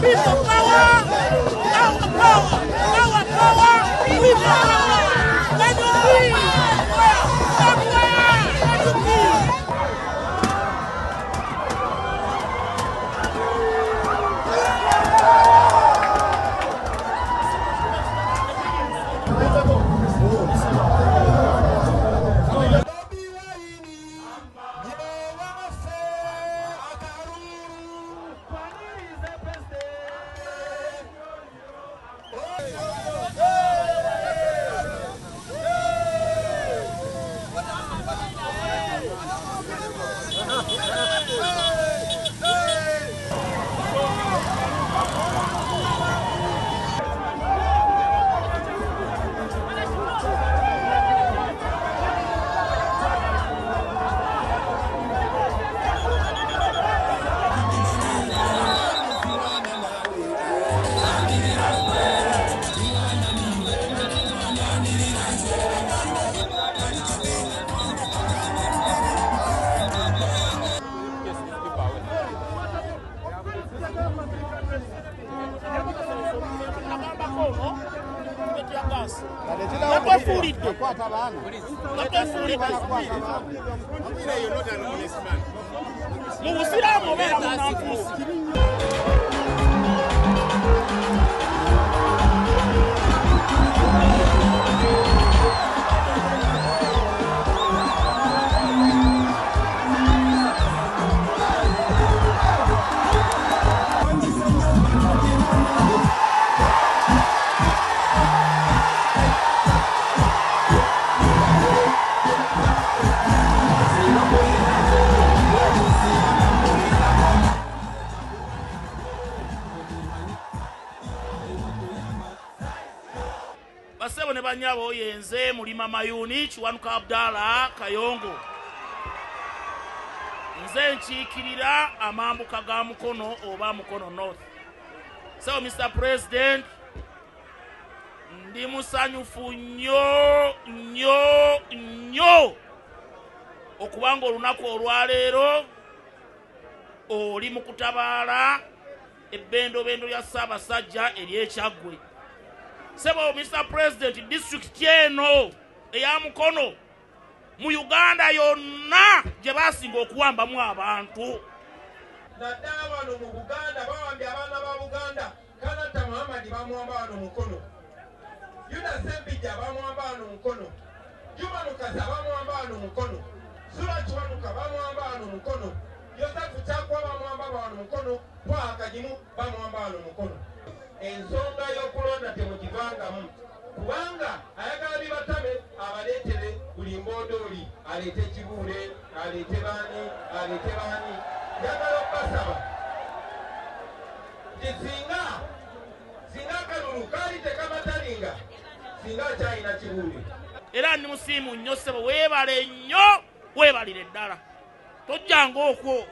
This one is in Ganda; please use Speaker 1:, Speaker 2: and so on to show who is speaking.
Speaker 1: People power, our power, our power, we power. Let it be. Everywhere, let it be. Basebo ne banyabo yenze mulima mayuni Kiwanuka Abdallah Kayongo nze nchikirira amambuka ga Mukono oba Mukono North. So Mr. President, ndi musanyufu nnyo okubanga olunaku olwaleero oli mu kutabaala ebbendobendo lya Ssaabasajja ery'Ekyaggwe. Sebo Mr. President, district eno eya Mukono mu Uganda yonna gye basinga okuwambamu abantu.
Speaker 2: Naddala wano mu Buganda bawambye abaana ba Buganda. Kanata Muhammad bamuwamba wano Mukono. Yuda Sembija bamuwamba wano Mukono. Juma Lukasa bamuwamba wano Mukono. Sura Kiwanuka bamuwamba wano Mukono. Yosefu Kyakwa bamuwamba wano Mukono. Twaha Kagimu bamuwamba wano Mukono. Ensonga y'okulonda temugivangamu kubanga ayagala bibatame abaleetere buli mbodooli aleete Kibuule aleete baani yagala okubasaba nti singa akalulu kaali tekamatalinga singa akyalina Kibuule.
Speaker 1: Era ndi musiimu nnyo ssebo, weebale nnyo, weebalire ddala tojjanga okwo.